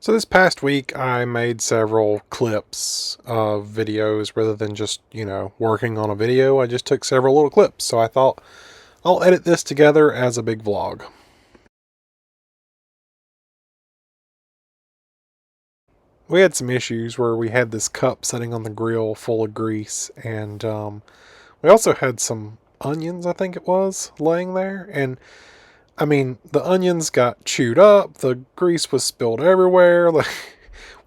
So this past week I made several clips of videos rather than just, working on a video. I just took several little clips. So I thought I'll edit this together as a big vlog. We had some issues where we had this cup sitting on the grill full of grease, and we also had some onions, I think it was, laying there. And I mean, the onions got chewed up, the grease was spilled everywhere. Like,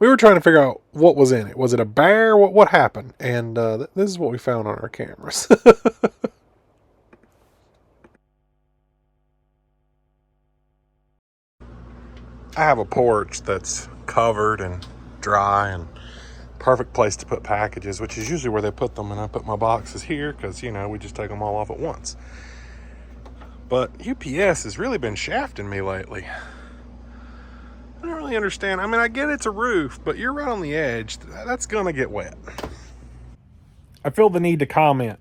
we were trying to figure out what was in it. Was it a bear? What happened? And this is what we found on our cameras. I have a porch that's covered and dry and perfect place to put packages, which is usually where they put them. And I put my boxes here because, we just take them all off at once. But UPS has really been shafting me lately. I don't really understand. I mean, I get it's a roof, but you're right on the edge. That's going to get wet. I feel the need to comment.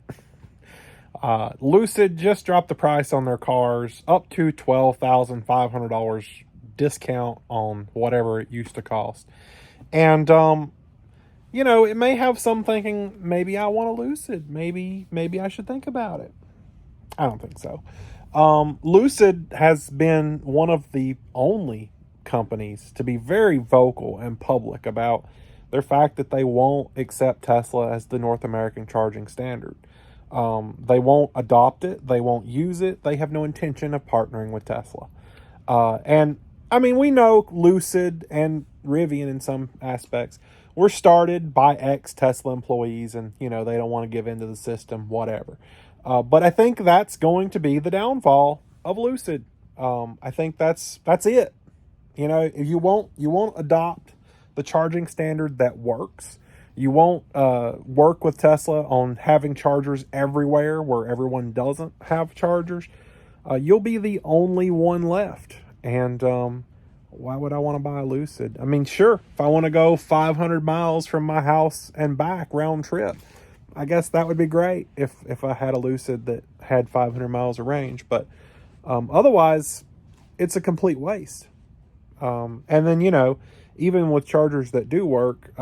Lucid just dropped the price on their cars up to $12,500 discount on whatever it used to cost. And, it may have some thinking, maybe I want a Lucid. Maybe I should think about it. I don't think so. Lucid has been one of the only companies to be very vocal and public about their fact that they won't accept Tesla as the North American charging standard. They won't adopt it. They won't use it. They have no intention of partnering with Tesla. And I mean, we know Lucid and Rivian in some aspects were started by ex-Tesla employees, and, they don't want to give into the system, whatever. But I think that's going to be the downfall of Lucid. I think that's it. If you won't adopt the charging standard that works. You won't work with Tesla on having chargers everywhere where everyone doesn't have chargers. You'll be the only one left. And why would I want to buy a Lucid? I mean, sure, if I want to go 500 miles from my house and back round trip, I guess that would be great if I had a Lucid that had 500 miles of range. But otherwise, it's a complete waste. And then, even with chargers that do work,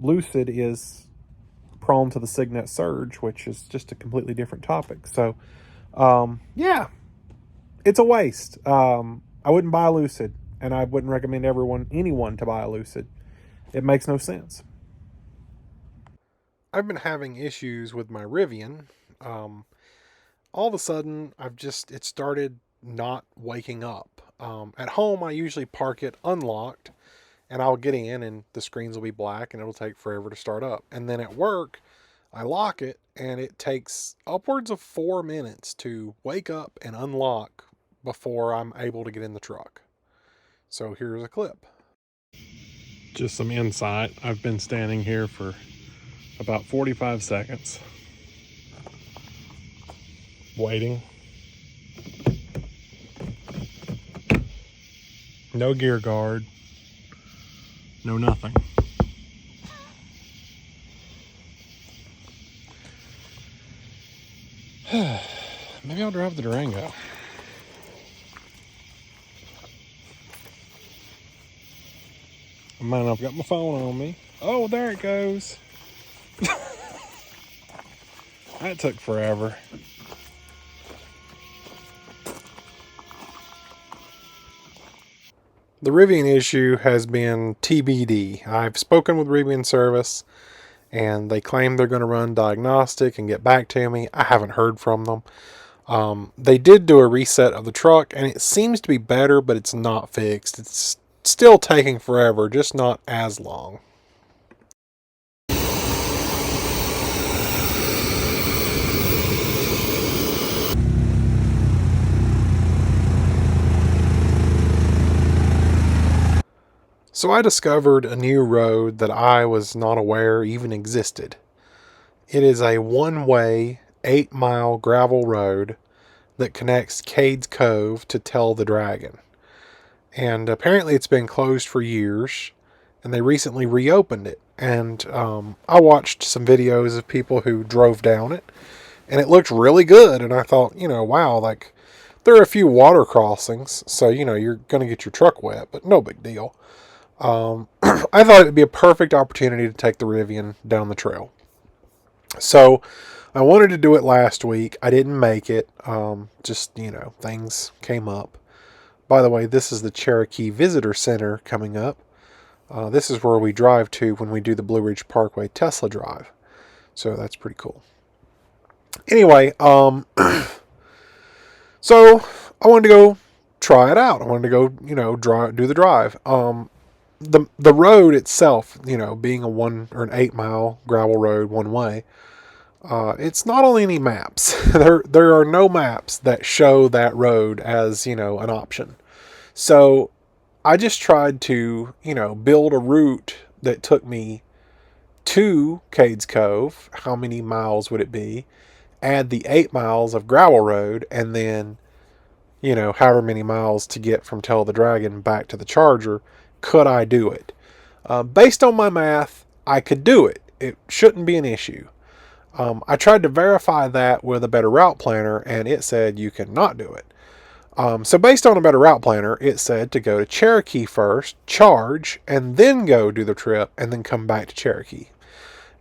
Lucid is prone to the Signet Surge, which is just a completely different topic. So, yeah, it's a waste. I wouldn't buy a Lucid, and I wouldn't recommend anyone to buy a Lucid. It makes no sense. I've been having issues with my Rivian. All of a sudden, it started not waking up. At home, I usually park it unlocked, and I'll get in and the screens will be black and it'll take forever to start up. And then at work, I lock it and it takes upwards of 4 minutes to wake up and unlock before I'm able to get in the truck. So here's a clip. Just some insight. I've been standing here for about 45 seconds waiting. No gear guard. No nothing. Maybe I'll drive the Durango. Man, I've got my phone on me. Oh, there it goes. That took forever. The Rivian issue has been TBD. I've spoken with Rivian Service, and they claim they're going to run diagnostic and get back to me. I haven't heard from them. They did do a reset of the truck, and it seems to be better, but it's not fixed. It's still taking forever, just not as long. So I discovered a new road that I was not aware even existed. It is a one-way, 8-mile gravel road that connects Cades Cove to Tell the Dragon. And apparently it's been closed for years, and they recently reopened it. And I watched some videos of people who drove down it, and it looked really good. And I thought, wow, like, there are a few water crossings, so, you're going to get your truck wet, but no big deal. I thought it would be a perfect opportunity to take the Rivian down the trail. So I wanted to do it last week. I didn't make it. Just, things came up. By the way, this is the Cherokee Visitor Center coming up. This is where we drive to when we do the Blue Ridge Parkway Tesla Drive. So that's pretty cool. Anyway, so I wanted to go try it out. I wanted to go, do the drive. The road itself, being a 8 mile gravel road one way, it's not on any maps. There are no maps that show that road as, an option. So I just tried to, build a route that took me to Cades Cove. How many miles would it be? Add the 8 miles of gravel road, and then, however many miles to get from Tell the Dragon back to the Charger. Could I do it? Based on my math, I could do it. It shouldn't be an issue. I tried to verify that with a Better Route Planner, and it said you cannot do it. So based on a Better Route Planner, it said to go to Cherokee first, charge, and then go do the trip, and then come back to Cherokee.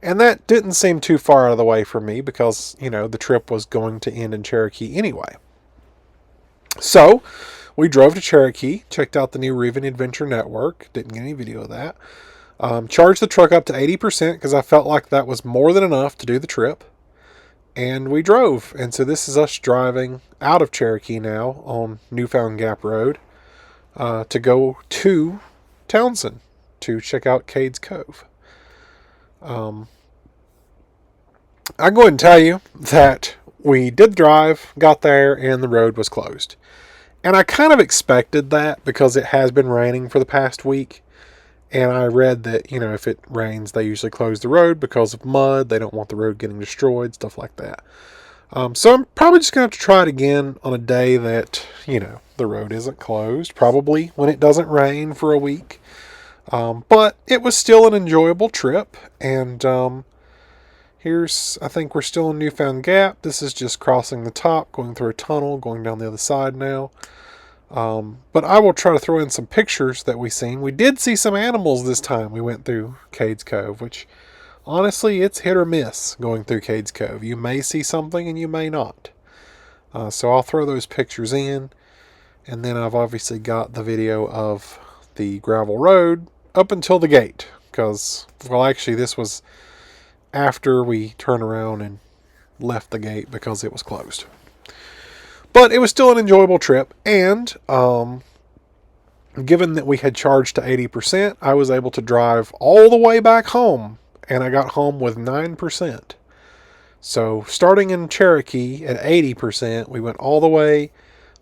And that didn't seem too far out of the way for me because, the trip was going to end in Cherokee anyway. So we drove to Cherokee, checked out the new Rivian Adventure Network. Didn't get any video of that. Charged the truck up to 80% because I felt like that was more than enough to do the trip. And we drove. And so this is us driving out of Cherokee now on Newfound Gap Road to go to Townsend to check out Cades Cove. I go ahead and tell you that we did the drive, got there, and the road was closed. And I kind of expected that because it has been raining for the past week. And I read that, if it rains, they usually close the road because of mud. They don't want the road getting destroyed, stuff like that. So I'm probably just going to have to try it again on a day that, the road isn't closed. Probably when it doesn't rain for a week. But it was still an enjoyable trip. And I think we're still in Newfound Gap. This is just crossing the top, going through a tunnel, going down the other side now. But I will try to throw in some pictures that we seen. We did see some animals this time we went through Cades Cove, which honestly, it's hit or miss going through Cades Cove. You may see something and you may not. So I'll throw those pictures in. And then I've obviously got the video of the gravel road up until the gate. Because, actually this was after we turned around and left the gate because it was closed. But it was still an enjoyable trip, and given that we had charged to 80%, I was able to drive all the way back home, and I got home with 9%. So starting in Cherokee at 80%, we went all the way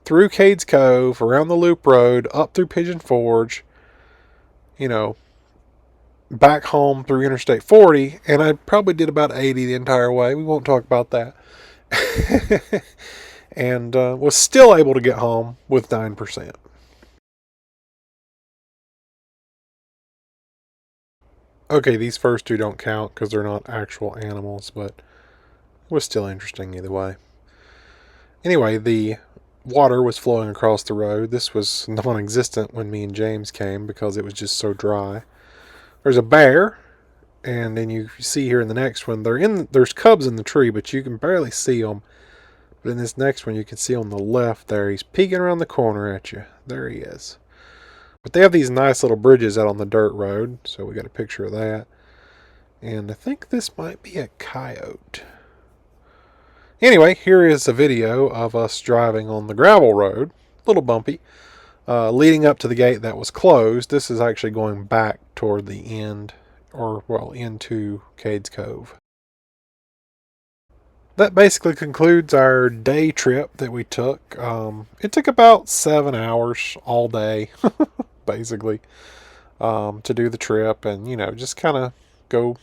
through Cades Cove, around the Loop Road, up through Pigeon Forge, back home through Interstate 40, and I probably did about 80 the entire way. We won't talk about that. And was still able to get home with 9%. Okay, these first two don't count because they're not actual animals, but it was still interesting either way. Anyway, the water was flowing across the road. This was non-existent when me and James came because it was just so dry. There's a bear, and then you see here in the next one, there's cubs in the tree, but you can barely see them. But in this next one, you can see on the left there, he's peeking around the corner at you. There he is. But they have these nice little bridges out on the dirt road, so we got a picture of that. And I think this might be a coyote. Anyway, here is a video of us driving on the gravel road, a little bumpy, leading up to the gate that was closed. This is actually going back toward the end, into Cades Cove. That basically concludes our day trip that we took. It took about 7 hours all day, basically, to do the trip and, just kind of go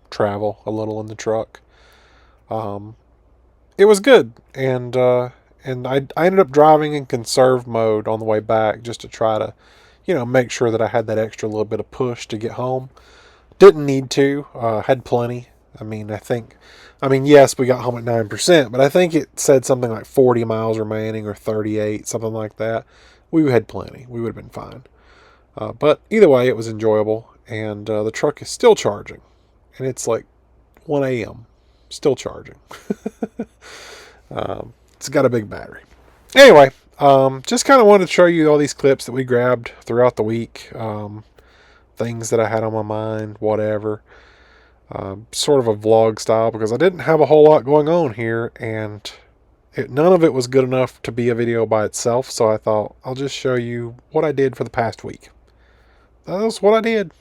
travel a little in the truck. It was good, and I ended up driving in conserve mode on the way back just to try to, make sure that I had that extra little bit of push to get home. Didn't need to, had plenty. Yes, we got home at 9%, but I think it said something like 40 miles remaining or 38, something like that. We had plenty. We would have been fine. But either way, it was enjoyable, and the truck is still charging, and it's like 1 a.m. Still charging. It's got a big battery. Anyway, just kind of wanted to show you all these clips that we grabbed throughout the week. Things that I had on my mind, whatever. Sort of a vlog style, because I didn't have a whole lot going on here, and none of it was good enough to be a video by itself, so I thought I'll just show you what I did for the past week. That's what I did.